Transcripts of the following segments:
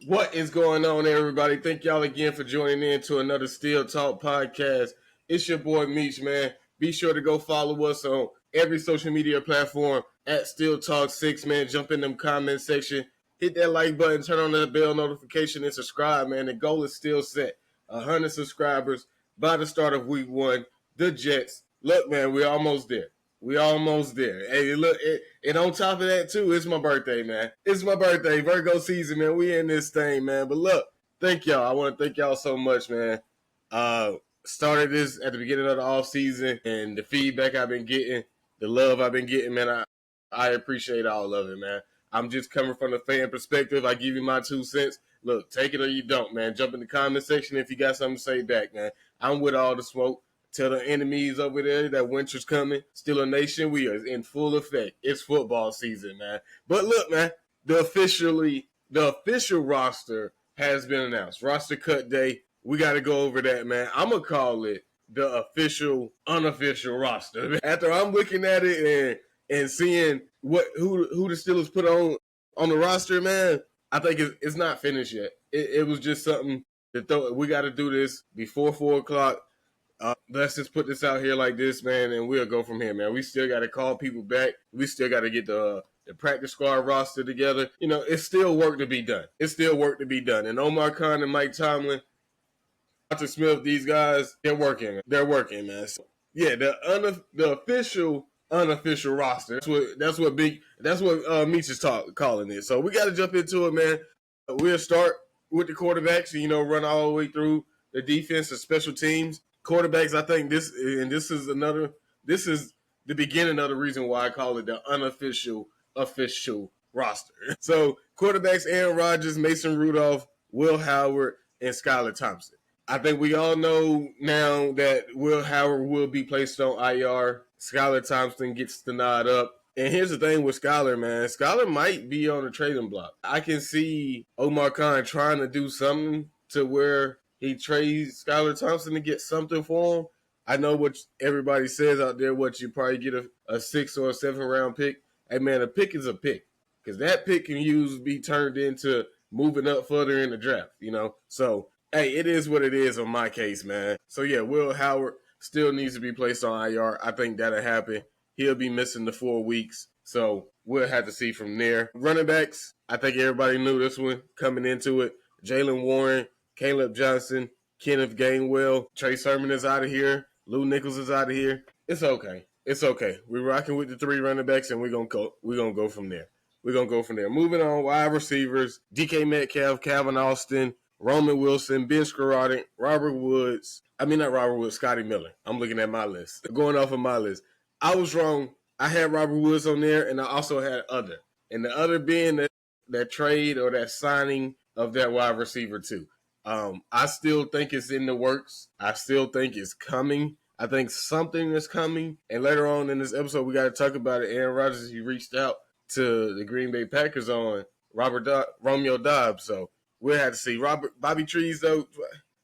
What is going on, everybody? Thank y'all again for joining in to another Steel Talk podcast. It's your boy Meech, man. Be sure to go follow us on every social media platform at Steel Talk 6, man. Jump in them comment section, hit that like button, turn on that bell notification, and subscribe, man. The goal is still set. 100 subscribers by the start of week 1. The Jets. Look, man, we're almost there. We almost there. Hey, look, and on top of that, too, it's my birthday, man. It's my birthday, Virgo season, man. We in this thing, man. But look, thank y'all. I want to thank y'all so much, man. Started this at the beginning of the off season, and the feedback I've been getting, the love I've been getting, man, I appreciate all of it, man. I'm just coming from the fan perspective. I give you my 2 cents. Look, take it or you don't, man. Jump in the comment section if you got something to say back, man. I'm with all the smoke. Tell the enemies over there that winter's coming. Steeler Nation, we are in full effect. It's football season, man. But look, man, the official roster has been announced. Roster cut day. We got to go over that, man. I'm going to call it the official, unofficial roster. After I'm looking at it and seeing who the Steelers put on the roster, man, I think it's not finished yet. It was just something that we got to do this before 4 o'clock. Let's just put this out here like this, man, and we'll go from here, man. We still got to call people back. We still got to get the practice squad roster together. You know, it's still work to be done. And Omar Khan and Mike Tomlin, Dr. Smith, these guys, they're working, man. So, yeah, the official, unofficial roster. That's what Meech is calling it. So we got to jump into it, man. We'll start with the quarterbacks, and, run all the way through the defense and special teams. Quarterbacks, I think this is the beginning of the reason why I call it the unofficial official roster. So quarterbacks, Aaron Rodgers, Mason Rudolph, Will Howard, and Skylar Thompson. I think we all know now that Will Howard will be placed on IR. Skylar Thompson gets the nod up. And here's the thing with Skylar, man. Skylar might be on the trading block. I can see Omar Khan trying to do something to where he trades Skylar Thompson to get something for him. I know what everybody says out there, what you probably get a 6 or a 7 round pick. Hey, man, a pick is a pick because that pick can be turned into moving up further in the draft, So, hey, it is what it is on my case, man. So, yeah, Will Howard still needs to be placed on IR. I think that'll happen. He'll be missing the 4 weeks. So, we'll have to see from there. Running backs, I think everybody knew this one coming into it. Jaylen Warren, Caleb Johnson, Kenneth Gainwell, Trey Sermon is out of here. Lou Nichols is out of here. It's okay. We're rocking with the 3 running backs, and we're gonna go from there. Moving on, wide receivers: DK Metcalf, Calvin Austin, Roman Wilson, Ben Skowronek, Scotty Miller. I'm looking at my list. Going off of my list. I was wrong. I had Robert Woods on there, and I also had other. And the other being that trade or that signing of that wide receiver too. I still think it's in the works. I still think it's coming. I think something is coming. And later on in this episode, we got to talk about it. Aaron Rodgers, he reached out to the Green Bay Packers on Romeo Doubs. So we'll have to see. Bobby Trees, though,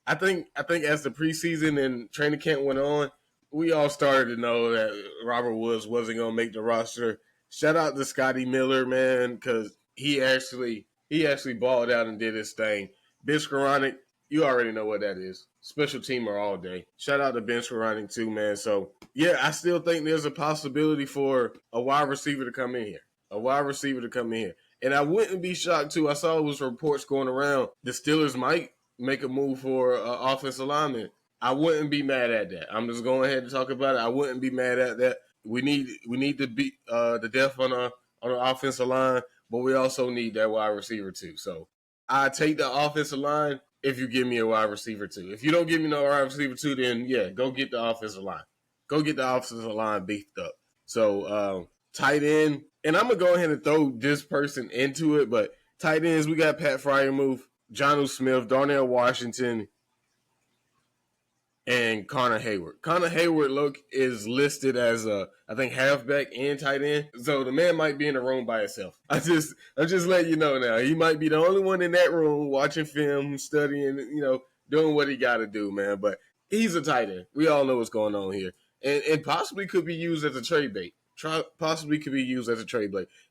I think as the preseason and training camp went on, we all started to know that Robert Woods wasn't going to make the roster. Shout out to Scotty Miller, man, because he actually balled out and did his thing. Ben Skowronek, you already know what that is. Special teamer all day. Shout out to Ben Skowronek too, man. So, yeah, I still think there's a possibility for a wide receiver to come in here. And I wouldn't be shocked, too. I saw it was reports going around. The Steelers might make a move for offensive lineman. I wouldn't be mad at that. I'm just going ahead and talk about it. I wouldn't be mad at that. We need to beat the depth on the offensive line, but we also need that wide receiver too. So I take the offensive line if you give me a wide receiver too. If you don't give me no wide receiver too, then yeah, go get the offensive line. Go get the offensive line beefed up. So tight end, and I'm gonna go ahead and throw this person into it, but tight ends, we got Pat Freiermuth, Jonnu Smith, Darnell Washington, and Connor Hayward. Connor Hayward is listed as I think halfback and tight end. So the man might be in the room by himself. I'm just letting you know now. He might be the only one in that room watching film, studying, doing what he got to do, man. But he's a tight end. We all know what's going on here. And possibly could be used as a trade bait.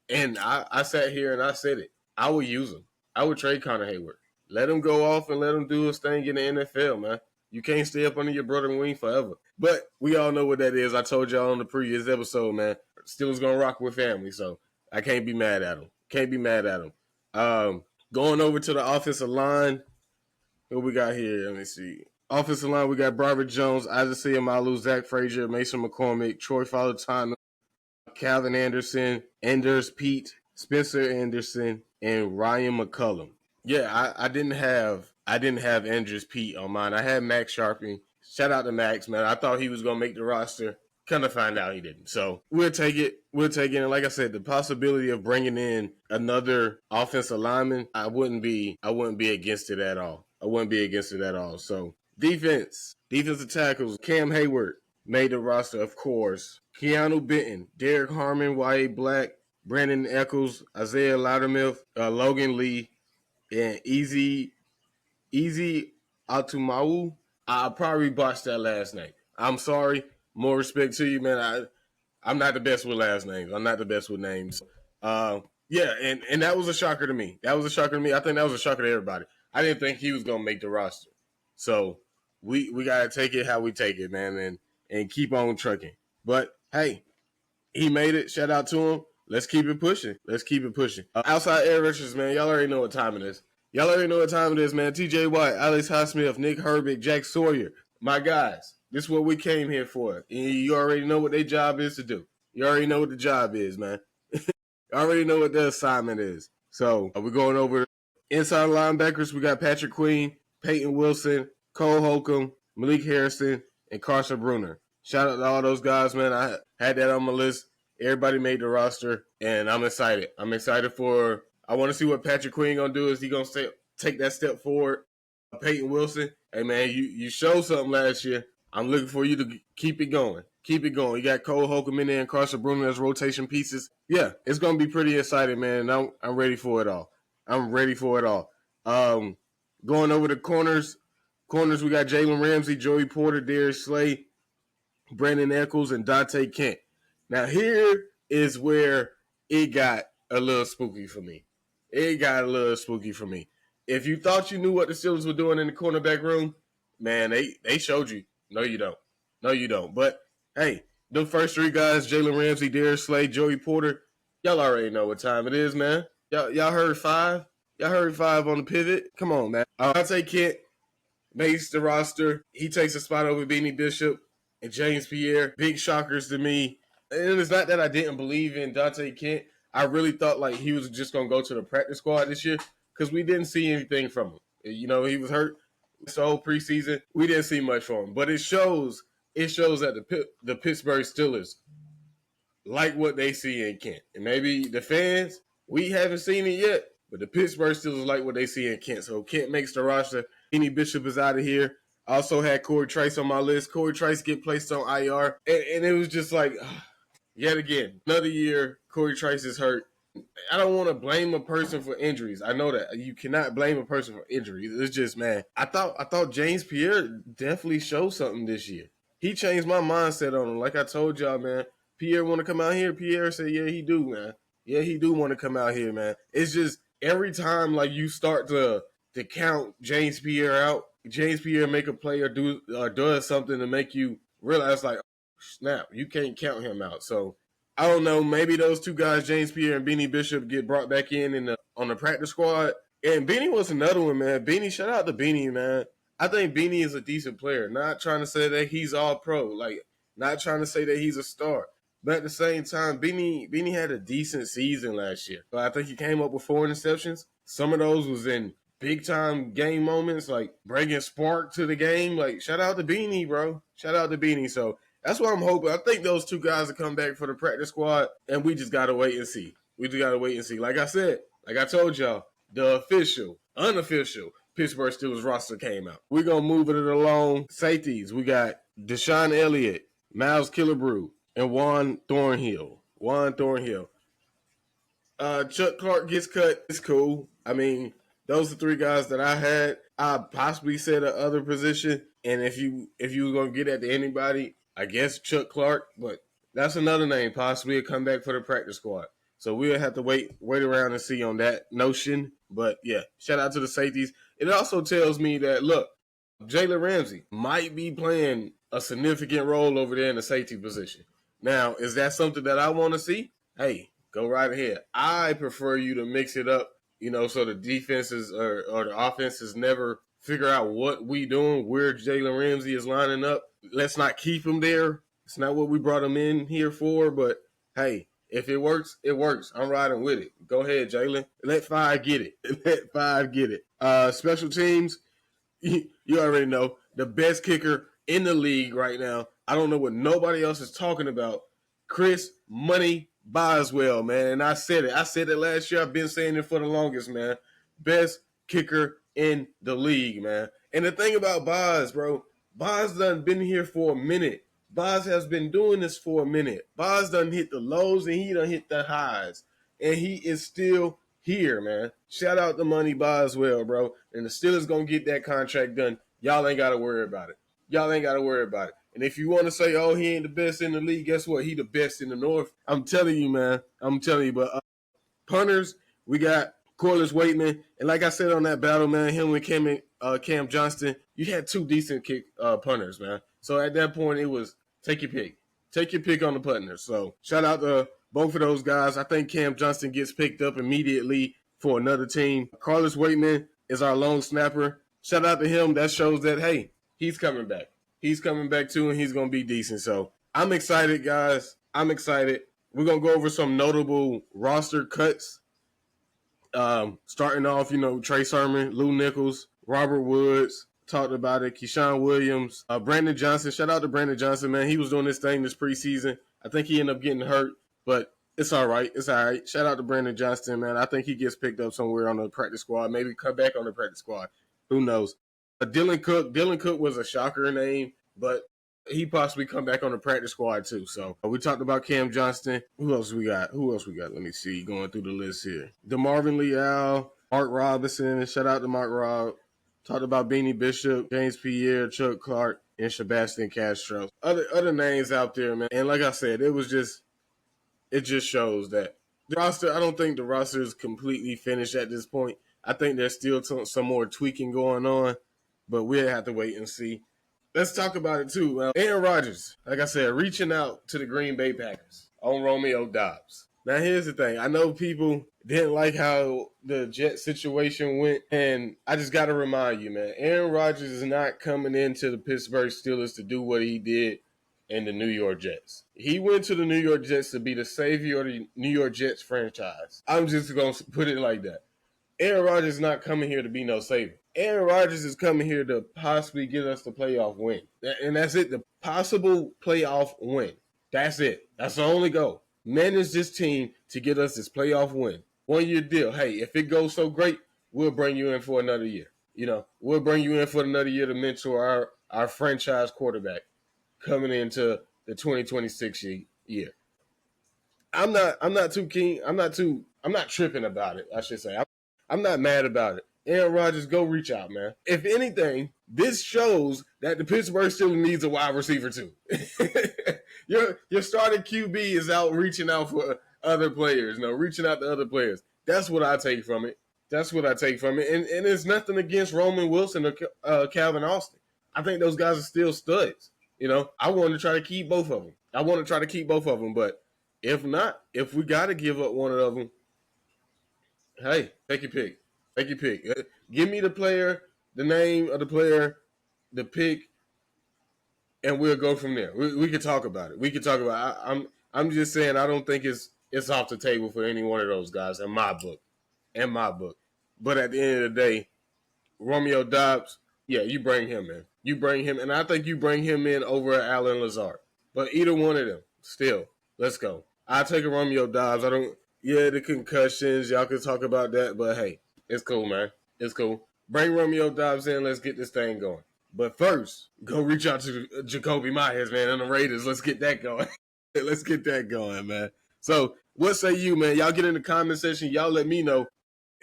And I sat here and I said it. I would use him. I would trade Connor Hayward. Let him go off and let him do his thing in the NFL, man. You can't stay up under your brother's wing forever. But we all know what that is. I told y'all on the previous episode, man. Steelers gonna rock with family, so I can't be mad at him. Can't be mad at him. Going over to the offensive line, what we got here? Let me see. Offensive line, we got Broderick Jones, Isaiah Malu, Zach Frazier, Mason McCormick, Troy Falatano, Calvin Anderson, Anders Pete, Spencer Anderson, and Ryan McCullum. Yeah, I didn't have Anders Pete on mine. I had Max Sharping. Shout out to Max, man. I thought he was gonna make the roster. Kind of find out he didn't. So we'll take it. And like I said, the possibility of bringing in another offensive lineman, I wouldn't be against it at all. So defensive tackles, Cam Hayward made the roster, of course. Keanu Benton, Derek Harmon, Y.A. Black, Brandon Eccles, Isaiah Loudermilk, Logan Lee, and Easy Atumau. I probably botched that last name. I'm sorry. More respect to you, man. I'm not the best with last names. I'm not the best with names. Yeah, and that was a shocker to me. I think that was a shocker to everybody. I didn't think he was going to make the roster. So we got to take it how we take it, man, and keep on trucking. But, hey, he made it. Shout out to him. Let's keep it pushing. Outside air rushers, man, y'all already know what time it is. Man. TJ Watt, Alex Highsmith, Nick Herbig, Jack Sawyer. My guys, this is what we came here for. You already know what their job is to do. You already know what the job is, man. You already know what the assignment is. So we're going over inside linebackers. We got Patrick Queen, Peyton Wilson, Cole Holcomb, Malik Harrison, and Carson Bruner. Shout out to all those guys, man. I had that on my list. Everybody made the roster, and I'm excited. I want to see what Patrick Queen going to do. Is he going to take that step forward? Peyton Wilson, hey, man, you showed something last year. I'm looking for you to keep it going. You got Cole Holcomb in there and Carson Bruner as rotation pieces. Yeah, it's going to be pretty exciting, man. I'm ready for it all. Going over the corners, we got Jalen Ramsey, Joey Porter, Darius Slay, Brandon Eccles, and Dante Kent. Now, here is where it got a little spooky for me. If you thought you knew what the Steelers were doing in the cornerback room, man, they showed you. No, you don't. But, hey, the first three guys, Jalen Ramsey, Darius Slay, Joey Porter, y'all already know what time it is, man. Y'all heard 5? Y'all heard 5 on the pivot? Come on, man. Dante Kent makes the roster. He takes a spot over Beanie Bishop and James Pierre. Big shockers to me. And it's not that I didn't believe in Dante Kent. I really thought like he was just going to go to the practice squad this year because we didn't see anything from him. You know, he was hurt this whole preseason. We didn't see much from him. But it shows that the Pittsburgh Steelers like what they see in Kent. And maybe the fans, we haven't seen it yet, but the Pittsburgh Steelers like what they see in Kent. So Kent makes the roster. Beanie Bishop is out of here. I also had Corey Trice on my list. Corey Trice get placed on IR. And it was just like, yet again, another year, Corey Trice is hurt. I don't want to blame a person for injuries. I know that. You cannot blame a person for injuries. It's just, man, I thought James Pierre definitely showed something this year. He changed my mindset on him. Like I told y'all, man, Pierre want to come out here? Pierre said, yeah, he do, man. Yeah, he do want to come out here, man. It's just every time, like, you start to count James Pierre out, James Pierre make a play or does something to make you realize, like, snap, you can't count him out. So I don't know. Maybe those two guys, James Pierre and Beanie Bishop, get brought back on the practice squad. And Beanie was another one, man. Beanie, shout out to Beanie, man. I think Beanie is a decent player. Not trying to say that he's all pro, like not trying to say that he's a star. But at the same time, Beanie had a decent season last year. But I think he came up with 4 interceptions. Some of those was in big-time game moments, like bringing spark to the game. Like, shout out to Beanie, bro. Shout out to Beanie. So that's what I'm hoping. I think those two guys will come back for the practice squad, and we just got to wait and see. Like I said, like I told y'all, the unofficial Pittsburgh Steelers roster came out. We're going to move it along. Safeties, we got Deshaun Elliott, Miles Killebrew, and Juan Thornhill. Chuck Clark gets cut. It's cool. I mean, those are 3 guys that I had. I possibly said a other position, and if you were going to get at anybody, I guess Chuck Clark, but that's another name, possibly a comeback for the practice squad. So we'll have to wait around and see on that notion. But, yeah, shout out to the safeties. It also tells me that, look, Jalen Ramsey might be playing a significant role over there in the safety position. Now, is that something that I want to see? Hey, go right ahead. I prefer you to mix it up, so the defenses or the offenses never figure out what we doing, where Jalen Ramsey is lining up. Let's not keep him there. It's not what we brought him in here for, but hey, if it works, it works. I'm riding with it. Go ahead, Jalen. Let 5 get it. Let 5 get it. Special teams, you already know, the best kicker in the league right now. I don't know what nobody else is talking about. Chris Money Boswell, man. And I said it. I said it last year. I've been saying it for the longest, man. Best kicker in the league, man. And the thing about Boz, bro, Boz done been here for a minute. Boz has been doing this for a minute. Boz done hit the lows and he done hit the highs. And he is still here, man. Shout out to Money Boswell, bro. And the Steelers going to get that contract done. Y'all ain't got to worry about it. Y'all ain't got to worry about it. And if you want to say, oh, he ain't the best in the league, guess what? He the best in the North. I'm telling you, man. I'm telling you. But punters, we got Corliss Waitman. And like I said on that battle, man, him and Cam Johnston, you had 2 decent kick punters, man. So at that point, it was take your pick. Take your pick on the punters. So shout out to both of those guys. I think Cam Johnston gets picked up immediately for another team. Corliss Waitman is our long snapper. Shout out to him. That shows that, hey, he's coming back. He's coming back too, and he's going to be decent. So I'm excited, guys. I'm excited. We're going to go over some notable roster cuts. Starting off, Trey Sermon, Lou Nichols, Robert Woods, talked about it, Keyshawn Williams, Brandon Johnson. Shout out to Brandon Johnson, man. He was doing this thing this preseason. I think he ended up getting hurt, but it's all right. It's all right. Shout out to Brandon Johnson, man. I think he gets picked up somewhere on the practice squad, maybe come back on the practice squad. Who knows? Dylan Cook was a shocker name, but he possibly come back on the practice squad too. So we talked about Cam Johnston. Who else we got? Let me see. Going through the list here. DeMarvin Leal, Mark Robinson. Shout out to Mark Rob. Talked about Beanie Bishop, James Pierre, Chuck Clark, and Sebastian Castro. Other names out there, man. And like I said, it just shows that the roster, I don't think the roster is completely finished at this point. I think there's still some more tweaking going on, but we'll have to wait and see. Let's talk about it too. Aaron Rodgers, like I said, reaching out to the Green Bay Packers on Romeo Doubs. Now, here's the thing. I know people didn't like how the Jet situation went, and I just got to remind you, man, Aaron Rodgers is not coming into the Pittsburgh Steelers to do what he did in the New York Jets. He went to the New York Jets to be the savior of the New York Jets franchise. I'm just going to put it like that. Aaron Rodgers is not coming here to be no savior. Aaron Rodgers is coming here to possibly get us the playoff win. And that's it, the possible playoff win. That's it. That's the only goal. Manage this team to get us this playoff win. 1-year deal. Hey, if it goes so great, we'll bring you in for another year. We'll bring you in for another year to mentor our franchise quarterback coming into the 2026 year. I'm not too keen. I'm not tripping about it, I should say. I'm not mad about it. Aaron Rodgers, go reach out, man. If anything, this shows that the Pittsburgh Steelers needs a wide receiver too. Your starting QB is out reaching out for other players, reaching out to other players. That's what I take from it. And it's nothing against Roman Wilson or Calvin Austin. I think those guys are still studs. I want to try to keep both of them. But if not, if we got to give up one of them, hey, take your pick. Give me the player, the name of the player, the pick, and we'll go from there. We can talk about it. I'm just saying I don't think it's off the table for any one of those guys in my book. But at the end of the day, Romeo Doubs, yeah, you bring him in. And I think you bring him in over Alan Lazard. But either one of them, still, let's go. I'll take a Romeo Doubs. The concussions, y'all can talk about that, but hey, it's cool, man. It's cool. Bring Romeo Doubs in. Let's get this thing going. But first, go reach out to Jacoby Myers, man, and the Raiders. Let's get that going. Man. So, what say you, man? Y'all get in the comment section. Y'all let me know.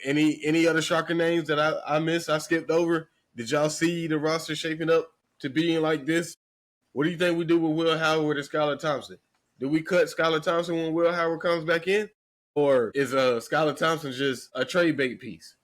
Any other shocker names that I missed, I skipped over? Did y'all see the roster shaping up to being like this? What do you think we do with Will Howard and Skylar Thompson? Do we cut Skylar Thompson when Will Howard comes back in? Or is Skylar Thompson just a trade bait piece?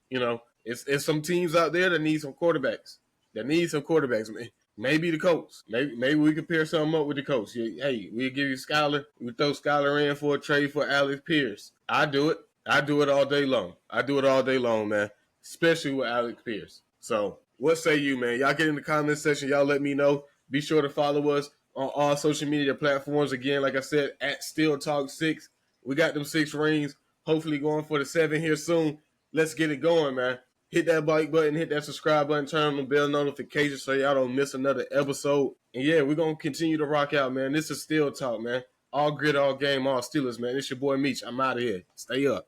It's some teams out there that need some quarterbacks. Man. Maybe the Colts. Maybe we can pair something up with the Colts. Hey, we'll give you Skyler. We throw Skyler in for a trade for Alex Pierce. I do it. I do it all day long, man. Especially with Alex Pierce. So, what say you, man? Y'all get in the comment section. Y'all let me know. Be sure to follow us on all social media platforms. Again, like I said, at Still Talk 6. We got them 6 rings. Hopefully going for the 7 here soon. Let's get it going, man. Hit that like button, hit that subscribe button, turn on the bell notifications so y'all don't miss another episode. And yeah, we're going to continue to rock out, man. This is Still Talk, man. All grit, all game, all Steelers, man. It's your boy Meech. I'm out of here. Stay up.